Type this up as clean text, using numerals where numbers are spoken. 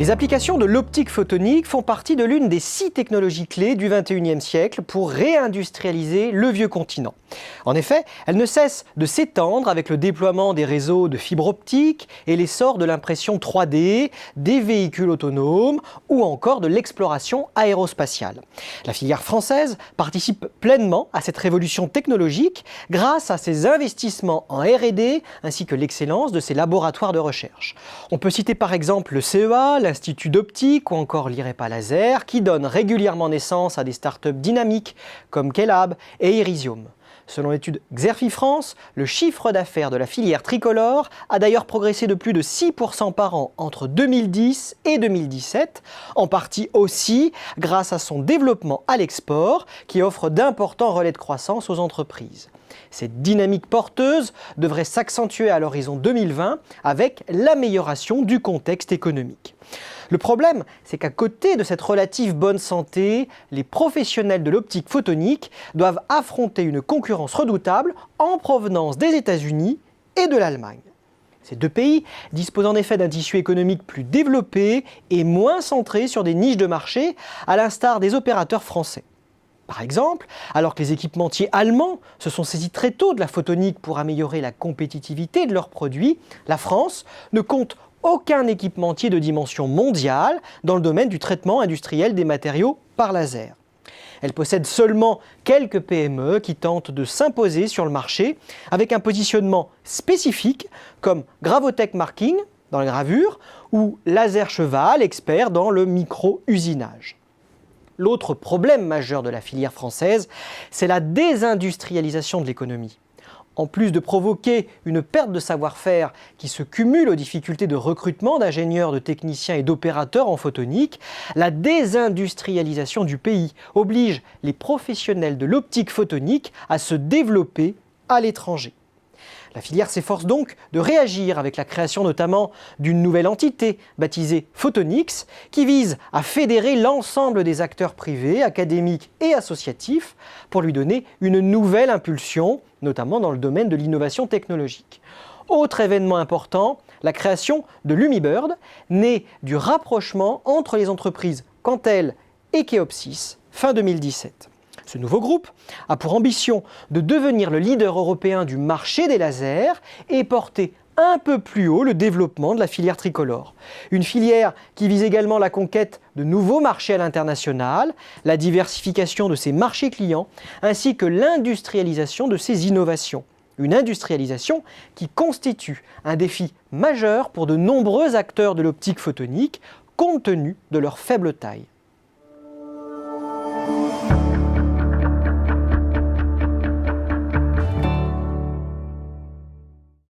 Les applications de l'optique photonique font partie de l'une des 6 technologies clés du XXIe siècle pour réindustrialiser le vieux continent. En effet, elles ne cessent de s'étendre avec le déploiement des réseaux de fibre optique et l'essor de l'impression 3D, des véhicules autonomes ou encore de l'exploration aérospatiale. La filière française participe pleinement à cette révolution technologique grâce à ses investissements en R&D ainsi que l'excellence de ses laboratoires de recherche. On peut citer par exemple le CEA, l'Institut d'optique ou encore l'IREPA Laser qui donnent régulièrement naissance à des startups dynamiques comme Kelab et Irisium. Selon l'étude Xerfi France, le chiffre d'affaires de la filière tricolore a d'ailleurs progressé de plus de 6% par an entre 2010 et 2017, en partie aussi grâce à son développement à l'export qui offre d'importants relais de croissance aux entreprises. Cette dynamique porteuse devrait s'accentuer à l'horizon 2020 avec l'amélioration du contexte économique. Le problème, c'est qu'à côté de cette relative bonne santé, les professionnels de l'optique photonique doivent affronter une concurrence redoutable en provenance des États-Unis et de l'Allemagne. Ces deux pays disposent en effet d'un tissu économique plus développé et moins centré sur des niches de marché, à l'instar des opérateurs français. Par exemple, alors que les équipementiers allemands se sont saisis très tôt de la photonique pour améliorer la compétitivité de leurs produits, la France ne compte aucun équipementier de dimension mondiale dans le domaine du traitement industriel des matériaux par laser. Elle possède seulement quelques PME qui tentent de s'imposer sur le marché avec un positionnement spécifique comme Gravotech Marking dans la gravure ou Laser Cheval, expert dans le micro-usinage. L'autre problème majeur de la filière française, c'est la désindustrialisation de l'économie. En plus de provoquer une perte de savoir-faire qui se cumule aux difficultés de recrutement d'ingénieurs, de techniciens et d'opérateurs en photonique, la désindustrialisation du pays oblige les professionnels de l'optique photonique à se développer à l'étranger. La filière s'efforce donc de réagir avec la création notamment d'une nouvelle entité baptisée Photonics qui vise à fédérer l'ensemble des acteurs privés, académiques et associatifs pour lui donner une nouvelle impulsion, notamment dans le domaine de l'innovation technologique. Autre événement important, la création de Lumibird, née du rapprochement entre les entreprises Cantel et Keopsys fin 2017. Ce nouveau groupe a pour ambition de devenir le leader européen du marché des lasers et porter un peu plus haut le développement de la filière tricolore. Une filière qui vise également la conquête de nouveaux marchés à l'international, la diversification de ses marchés clients, ainsi que l'industrialisation de ses innovations. Une industrialisation qui constitue un défi majeur pour de nombreux acteurs de l'optique photonique, compte tenu de leur faible taille.